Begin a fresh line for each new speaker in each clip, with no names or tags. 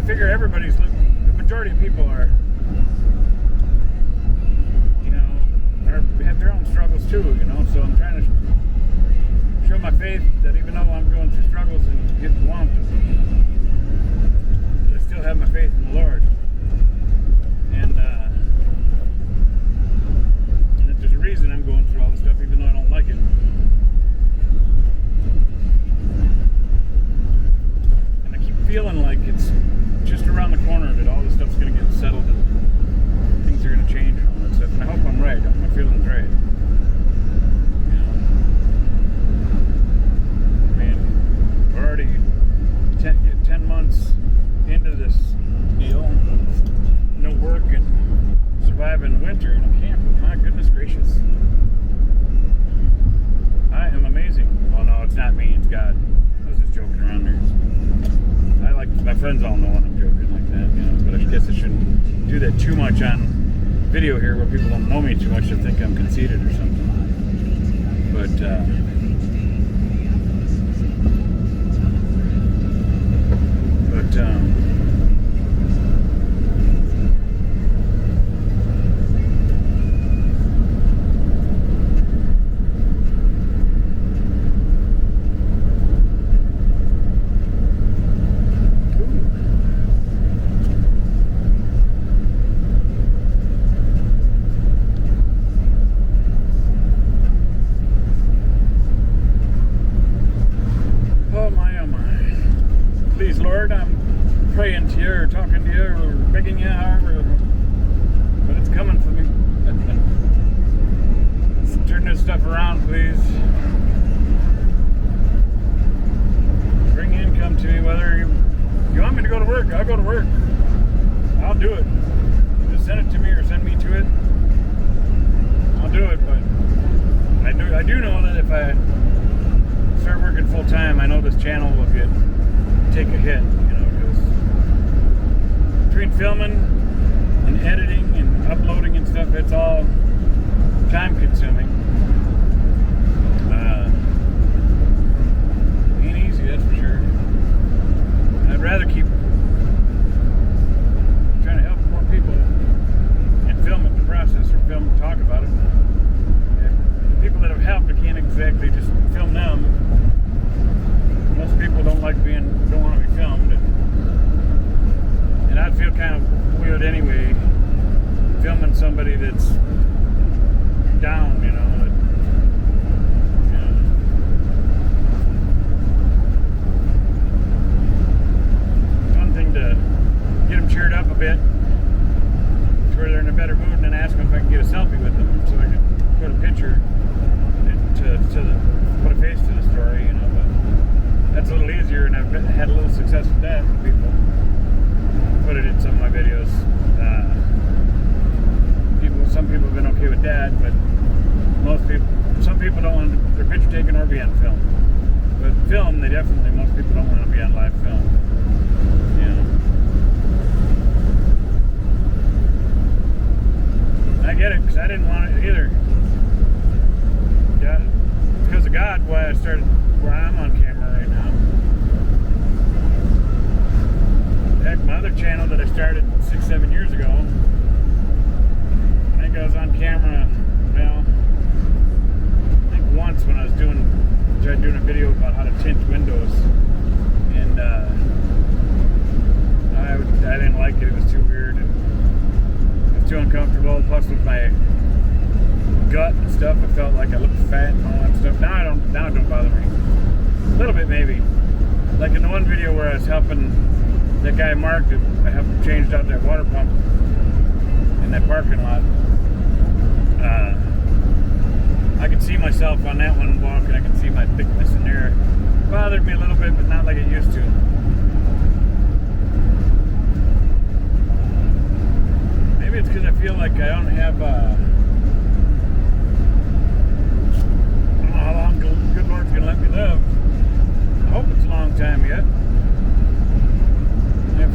figure everybody's the majority of people are, you know, have their own struggles too, you know. So I'm trying to show my faith that even though I'm going through struggles and getting whomped, I still have my faith in the Lord. And that there's a reason I'm going through all this stuff, even though I don't like it. And I keep feeling like it's just around the corner that all this stuff's going to get settled and things are going to change and all that stuff. And I hope I'm right. I hope my feeling's right. You know? I mean, we're already 10 months into this deal. No work and surviving winter in a camp. My goodness gracious. I am amazing. Oh no, it's not me, it's God. I was just joking around there. My friends all know when I'm joking like that, you know, but I guess I shouldn't do that too much on video here where people don't know me too much to think I'm conceited or something. But Lord, I'm praying to you or talking to you or begging you, however, but it's coming for me. Turn this stuff around, please. Bring income to me, whether you want me to go to work, I'll go to work. I'll do it. Just send it to me or send me to it. I'll do it, but I do know that if I start working full time, I know this channel will take a hit, you know, because between filming and editing and uploading and stuff, it's all time consuming. Ain't easy, that's for sure. And I'd rather keep trying to help more people and film it in the process, or film and talk about it. And the people that have helped, I can't exactly just film them. Most people don't want to be filmed, and I'd feel kind of weird anyway filming somebody that's down, you know. It's one thing to get them cheered up a bit to where they're in a better mood, and then ask them if I can get a selfie with them so I can put a picture put a face to the story, you know. But that's a little easier, and I've had a little success with that with people. Put it in some of my videos. Some people have been okay with that, but some people don't want their picture taken or be on film. But film, most people don't want to be on live film. You know. I get it, because I didn't want it either. Yeah, because of God, why I started where I'm on camera right now. Heck, my other channel that I started 6-7 years ago, I think I was on camera, well, I think once when I was tried doing a video about how to tint windows, and I didn't like it. It was too weird, and it was too uncomfortable. Plus with my gut and stuff, I felt like I looked fat and all that stuff. Now it don't bother me. A little bit maybe. Like in the one video where I was helping that guy Mark, I helped him change out that water pump in that parking lot. I could see myself on that one walking. I could see my thickness in there. It bothered me a little bit, but not like it used to. Maybe it's because I feel like I don't have I don't know how long the good Lord's gonna let me live. I hope it's a long time yet. If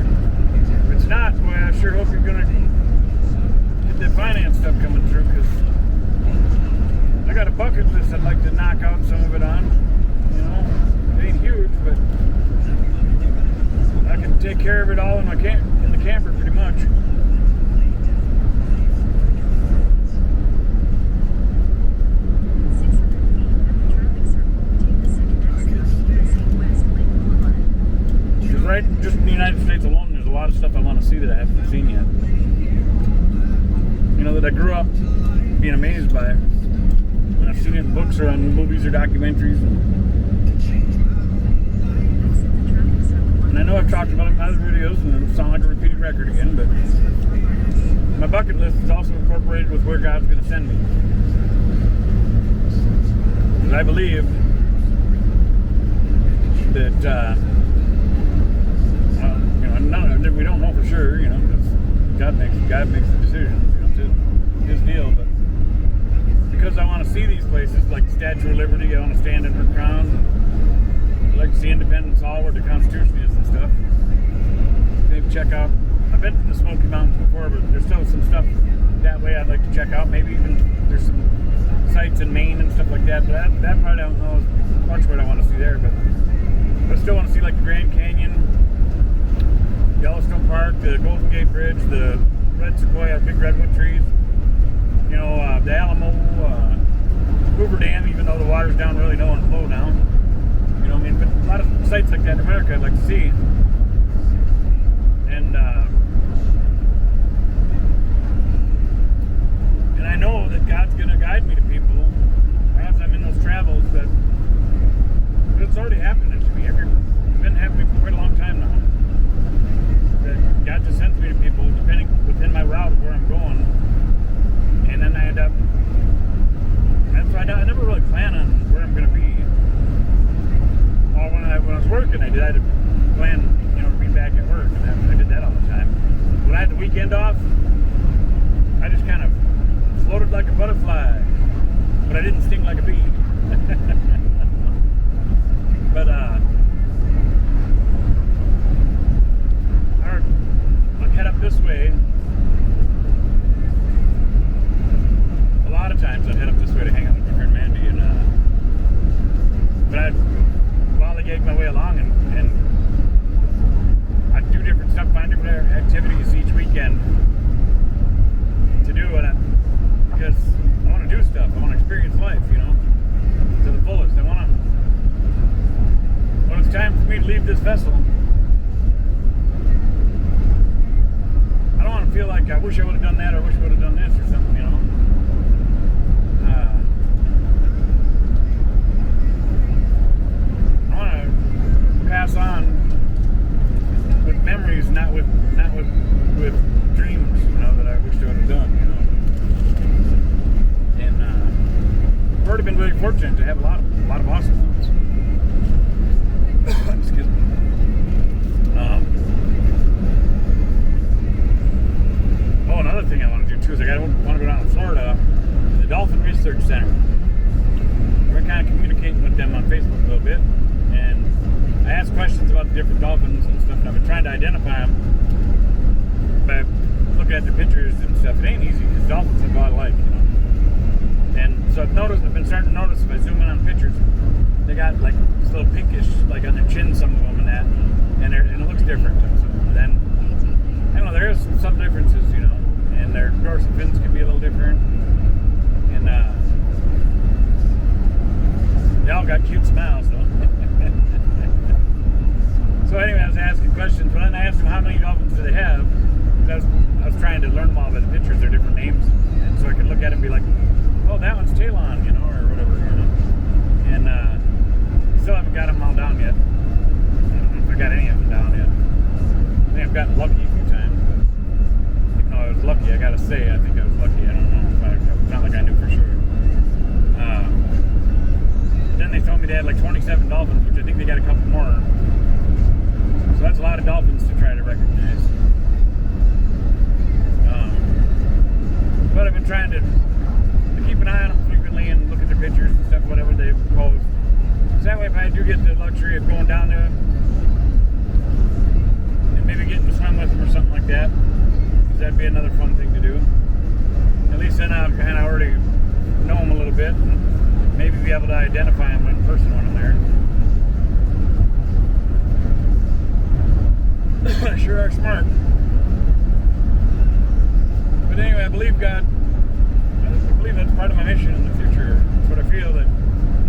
it's not, boy, I sure hope you're gonna get that finance stuff coming through, because I got a bucket list I'd like to knock out some of it on. You know, it ain't huge, but take care of it all in the camper pretty much. Right, just in the United States alone, there's a lot of stuff I want to see that I haven't seen yet. You know, that I grew up being amazed by when I've seen it in books or on movies or documentaries. And I know I've talked about it in other videos, and it'll sound like a repeated record again, but my bucket list is also incorporated with where God's going to send me. Because I believe that we don't know for sure, you know, because God makes the decisions, you know, it's his deal. But because I want to see these places like the Statue of Liberty, I want to stand in her crown. I like to see Independence Hall where the Constitution is and stuff. Maybe check out. I've been to the Smoky Mountains before, but there's still some stuff that way I'd like to check out. Maybe even there's some sites in Maine and stuff like that. But that part I don't know much what I want to see there. But I still want to see like the Grand Canyon, Yellowstone Park, the Golden Gate Bridge, the red sequoia, big redwood trees, you know, the Alamo, Hoover Dam, even though the water's down really low and low now. You know what I mean? But a lot of sites like that in America I'd like to see. And I know that God's going to guide me to people as I'm in those travels, but it's already happening to me. It's been happening for quite a long time now. That God just sends me to people depending within my route of where I'm going, and then I end up. I never really plan on where I'm going to be. Or when I was working, I had to plan, you know, to be back at work, and I did that all the time. When I had the weekend off, I just kind of floated like a butterfly, but I didn't sting like a bee. But I'll head up this way. A lot of times I'd head up this way to hang out with my friend Mandy, and but I'd lollygag my way along, and I'd do different stuff, find different activities each weekend to do, because I want to do stuff. I want to experience life, you know, to the fullest. When it's time for me to leave this vessel, I don't want to feel like I wish I would have done that or wish I would have done this or something, you know. I want to pass on with memories, not with dreams, you know, that I wish I would have done, you know. And I've already been really fortunate to have a lot of awesome ones. Excuse me. Another thing I want to do too is I want to go down to Florida to the Dolphin Research Center. We're kind of communicating with them on Facebook a little bit, and I asked questions about the different dolphins and stuff, and I've been trying to identify them by looking at their pictures and stuff. It ain't easy because dolphins look a lot alike, you know. And so I've been starting to notice if I zoom in on pictures, they got like this little pinkish, like on their chin, some of them, and that, and it looks different. So then, I don't know, there is some differences, you know, and their dorsal fins can be a little different, and they all got cute smiles, though. So anyway, I was asking questions, but then I asked them how many dolphins do they have. I was trying to learn them all by the pictures, their different names, and so I could look at it and be like, oh, that one's Talon, you know, or whatever, you know. And still haven't got them all down yet. I don't know if I got any of them down yet. I think I've gotten lucky a few times, but even though I was lucky, I gotta say, I think I was lucky. I don't know if it's not like I knew for sure. Then they told me they had like 27 dolphins, which I think they got a couple more. So that's a lot of dolphins to try to recognize. But I've been trying to keep an eye on them frequently and look at their pictures and stuff, whatever they post. So that way, if I do get the luxury of going down there and maybe getting to swim with them or something like that, because that'd be another fun thing to do. At least then I'll kind of already know them a little bit and maybe be able to identify them in person when I'm there. are smart. But anyway, I believe God. I believe that's part of my mission in the future. It's what I feel that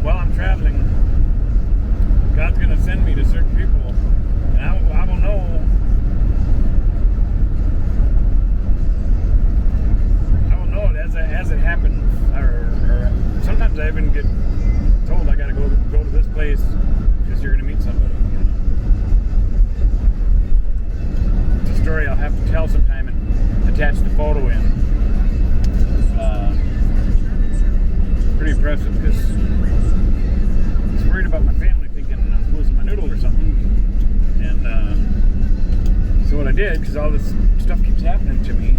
while I'm traveling, God's going to send me to certain people, and I will know. I will know it as it happens. Or sometimes I even get told I got to go to this place because you're going to meet somebody. You know? It's a story I'll have to tell sometime and attach the photo in. Pretty impressive because I was worried about my family thinking I was losing my noodle or something. And so what I did, because all this stuff keeps happening to me,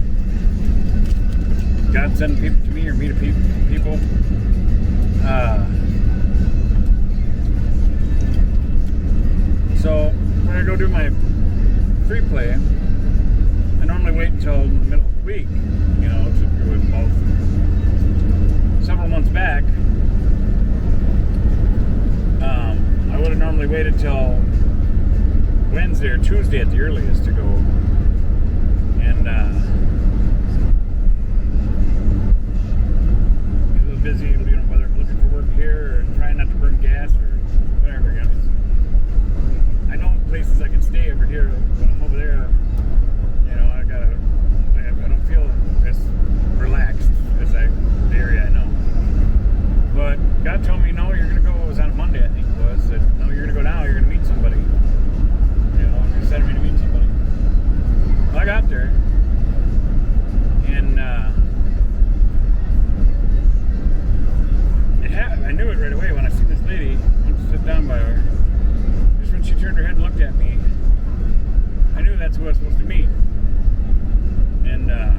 God sending people to me or me to people. So when I go do my free play, I normally wait until the middle of the week, you know, to do it both. Several months back, I would have normally waited till Wednesday or Tuesday at the earliest to go. And I was busy, you know, whether I'm looking for work here or trying not to burn gas or whatever. You know, I know places I can stay over here when I'm over there. You know, I don't feel as relaxed as the area I know. But God told me, no, you're going to go. It was on a Monday, I think it was. That, no, you're going to go now. You're going to meet somebody. You know, He sent me to meet somebody. Well, I got there. And I knew it right away when I seen this lady. I went to sit down by her. Just when she turned her head and looked at me, I knew that's who I was supposed to meet. And I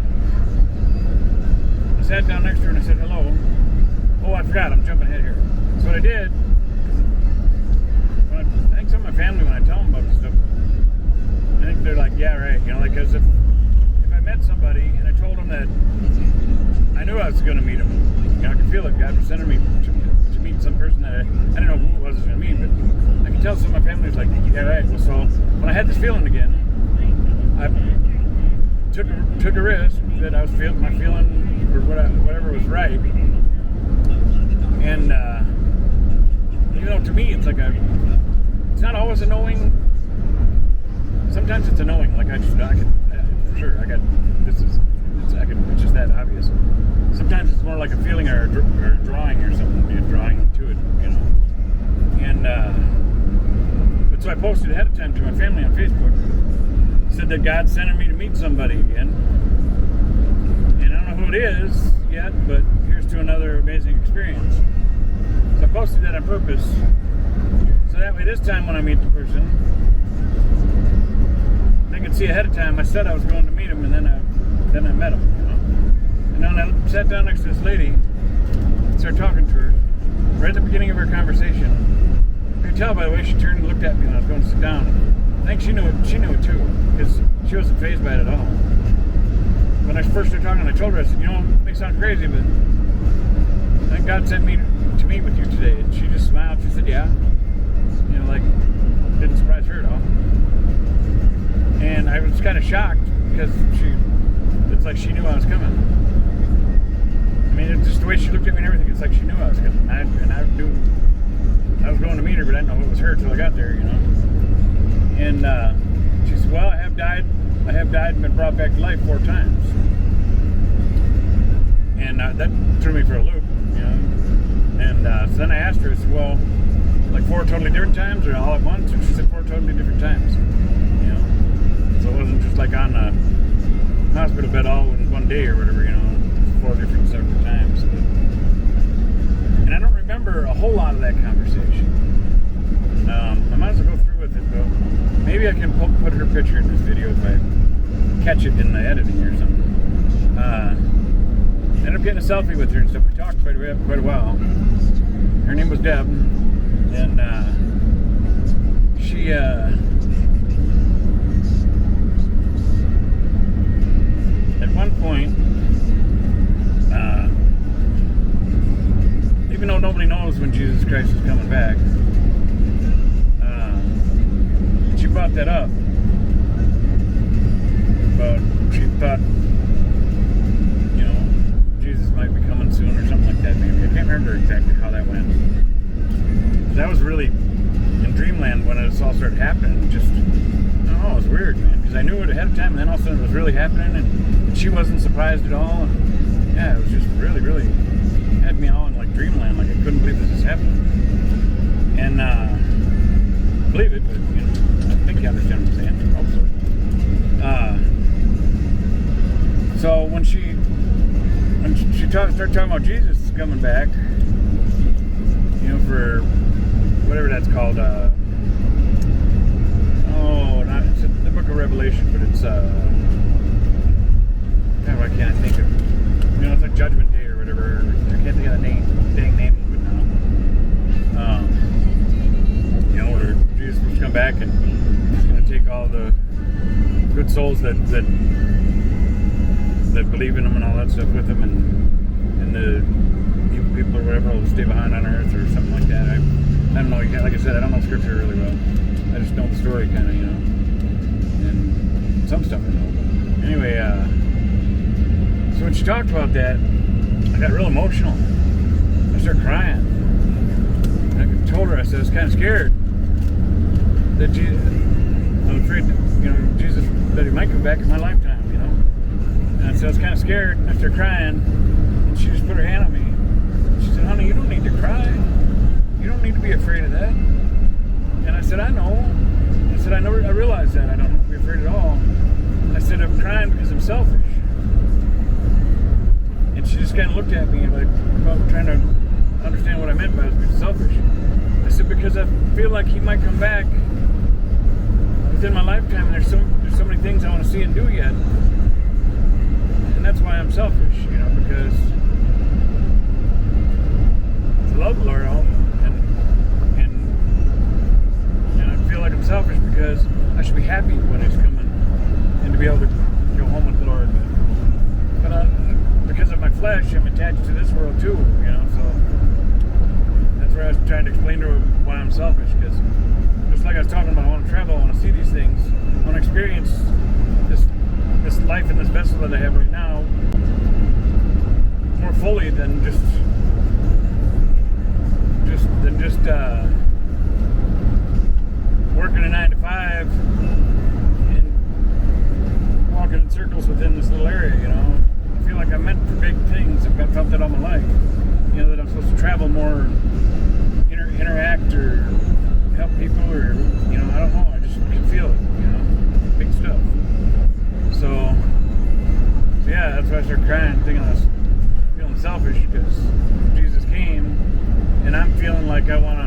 sat down next to her and I said, hello. Oh, I forgot. I'm jumping ahead here. So what I did, I think some of my family, when I tell them about this stuff, I think they're like, yeah, right. You know, like, as if I met somebody and I told them that I knew I was going to meet him, you know, I could feel it. God was sending me to meet some person that I didn't know who it was going to meet, but I could tell some of my family was like, yeah, right. Well, so when I had this feeling again, I took a risk that I was feeling, my feeling or whatever was right. And you know, to me, it's like it's not always a knowing. Sometimes it's a knowing. Like I could, for sure, it's just that obvious. Sometimes it's more like a feeling or a drawing or something. You're drawing to it, you know. And but so I posted ahead of time to my family on Facebook. Said that God's sending me to meet somebody again. And I don't know who it is yet, but here's to another amazing experience. So I posted that on purpose. So that way this time when I meet the person, they can see ahead of time. I said I was going to meet him and then I met him, you know. And then I sat down next to this lady, started talking to her. Right at the beginning of our conversation, you could tell by the way she turned and looked at me when I was going to sit down. I think she knew it too, because she wasn't fazed by it at all. When I first started talking, I told her, I said, you know, it may sound crazy, but I think God sent me to meet with you today. And she just smiled. She said, yeah. You know, like, didn't surprise her at all. And I was kind of shocked because it's like she knew I was coming. I mean, it's just the way she looked at me and everything. It's like she knew I was coming. And I knew I was going to meet her, but I didn't know it was her until I got there, you know. And she said, well, I have died and been brought back to life 4 times. And that threw me for a loop, you know. And so then I asked her, I said, well, like 4 totally different times or all at once? And she said 4 totally different times, you know. So it wasn't just like on a hospital bed all in one day or whatever, you know. 4 different separate times. And I don't remember a whole lot of that conversation. I might as well go through with it, though. Maybe I can put her picture in this video if I catch it in the editing or something. Ended up getting a selfie with her and stuff. We talked quite a while. Her name was Deb, and she at one point, even though nobody knows when Jesus Christ is coming back, she brought that up. just, I don't know, it was weird, man, because I knew it ahead of time, and then all of a sudden it was really happening, and she wasn't surprised at all, and yeah, it was just really, really, had me all in like dreamland, like I couldn't believe this is happening, and believe it, but you know, I think you understand what I'm saying. I hope so. So when she started talking about Jesus coming back, you know, for whatever that's called, not it's the Book of Revelation, but it's God, why can't I think of, you know, it's like Judgment Day or whatever. I can't think of the dang name of it now. You know, where Jesus was come back and he's going to take all the good souls that believe in him and all that stuff with him, and the evil people or whatever will stay behind on earth or something like that. I don't know. Like I said, I don't know scripture really well. I just know the story, kind of, you know, and some stuff I know. But anyway, so when she talked about that, I got real emotional. I started crying. And I told her, I said, I was kind of scared that Jesus, I'm afraid that, you know, Jesus, that he might come back in my lifetime, you know. And I said, I was kind of scared, and I started crying, and she just put her hand on me. She said, honey, you don't need to cry. You don't need to be afraid of that. And I said, I know. I said, I realize that. I don't have to be afraid at all. I said, I'm crying because I'm selfish. And she just kind of looked at me like, trying to understand what I meant by being selfish. I said, because I feel like he might come back within my lifetime, and there's so many things I want to see and do yet. And that's why I'm selfish, you know, because I love the Lord, and I feel like I'm selfish because I should be happy when He's coming and to be able to go home with the Lord. But because of my flesh, I'm attached to this world too, you know. So that's where I was trying to explain to her why I'm selfish, because just like I was talking about, I want to travel, I want to see these things, I want to experience this life in this vessel that I have right now more fully than just working a 9 to 5 and walking in circles within this little area, you know. I feel like I'm meant for big things. I've felt that all my life, you know, that I'm supposed to travel more, interact or help people, or, you know, I don't know, I just can feel it, you know, big stuff. So yeah, that's why I started crying, thinking I was feeling selfish, because Jesus came, and I'm feeling like I want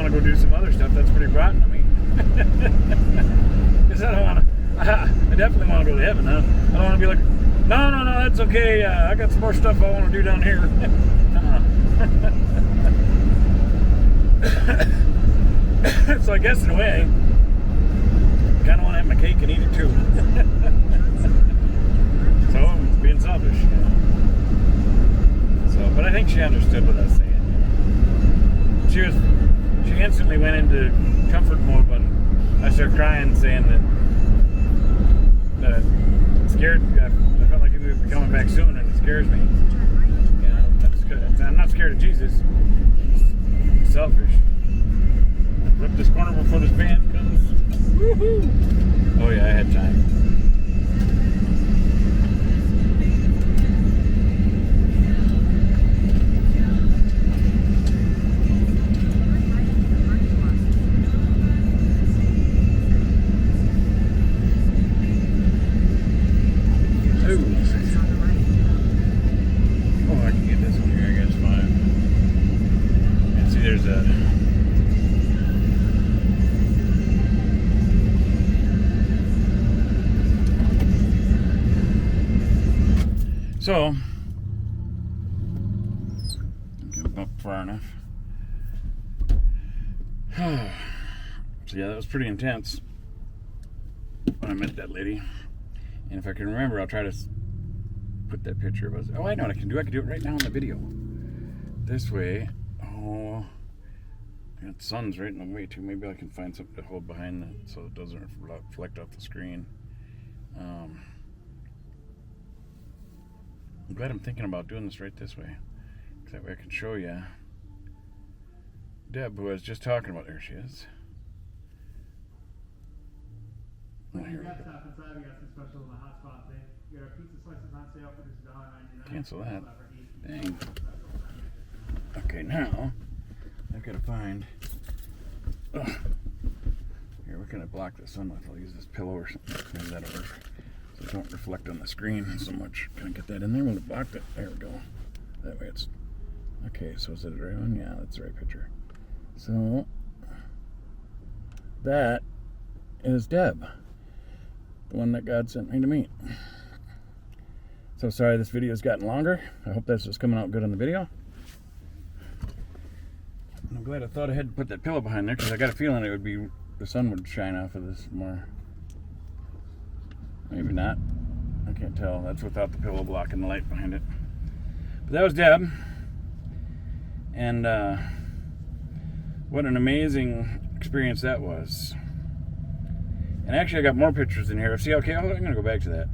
to go do some other stuff. That's pretty rotten to me. Because I don't want to, I definitely want to go to heaven. I don't want to be like, no, that's okay, I got some more stuff I want to do down here. So I guess in a way, I kind of want to have my cake and eat it too. So I'm being selfish. You know? So, but I think she understood what I was saying. You know? She instantly went into comfort mode when I started crying, saying that I'm scared. I felt like he would be coming back soon, and it scares me. You know, I'm not scared of Jesus. I'm selfish. Flip this corner before this band comes. Woohoo! Oh yeah, I had time. Oh, I can get this one here, I guess, fine. And see, there's that. So, get up far enough. So yeah, that was pretty intense when I met that lady. And if I can remember, I'll try to put that picture of us. Oh, I know what I can do. I can do it right now in the video. This way. Oh, the sun's right in the way too. Maybe I can find something to hold behind that so it doesn't reflect off the screen. I'm glad I'm thinking about doing this right this way, because that way I can show you Deb, who I was just talking about. There she is. Cancel that. Dang. Okay, now I've got to find. Ugh. Here, what can I block the sun with? I'll use this pillow or something. Maybe that'll work. So it don't reflect on the screen so much. Can I get that in there? Will it block it? There we go. That way it's. Okay, so is that the right one? Yeah, that's the right picture. So that is Deb, the one that God sent me to meet. So sorry this video has gotten longer. I hope this is coming out good on the video. I'm glad I thought I had to put that pillow behind there because I got a feeling it would be, the sun would shine off of this more. Maybe not. I can't tell. That's without the pillow blocking the light behind it. But that was Deb. And what an amazing experience that was. And actually I got more pictures in here. See, okay, I'm going to go back to that.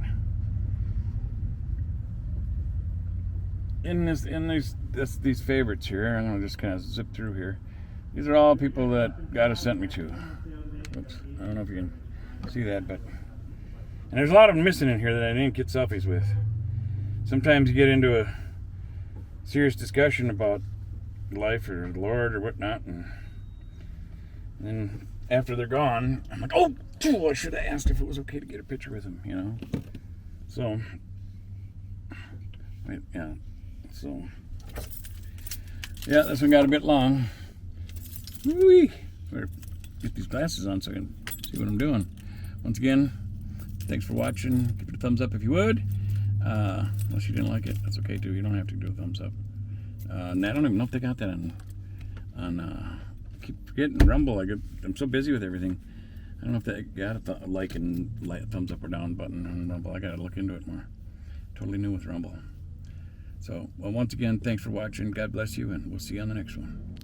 In these favorites here, I'm going to just kind of zip through here. These are all people that God has sent me to. Oops, I don't know if you can see that, but... And there's a lot of them missing in here that I didn't get selfies with. Sometimes you get into a serious discussion about life or the Lord or whatnot, and then after they're gone, I'm like, oh, I should have asked if it was okay to get a picture with them, you know? So, wait, yeah. So, yeah, this one got a bit long. Whee! Better get these glasses on so I can see what I'm doing. Once again, thanks for watching. Give it a thumbs up if you would. Unless you didn't like it, that's okay too. You don't have to do a thumbs up. And I don't even know if they got that on I keep forgetting Rumble. I'm so busy with everything. I don't know if they got a like and thumbs up or down button on Rumble. I gotta look into it more. Totally new with Rumble. So, well, once again, thanks for watching. God bless you, and we'll see you on the next one.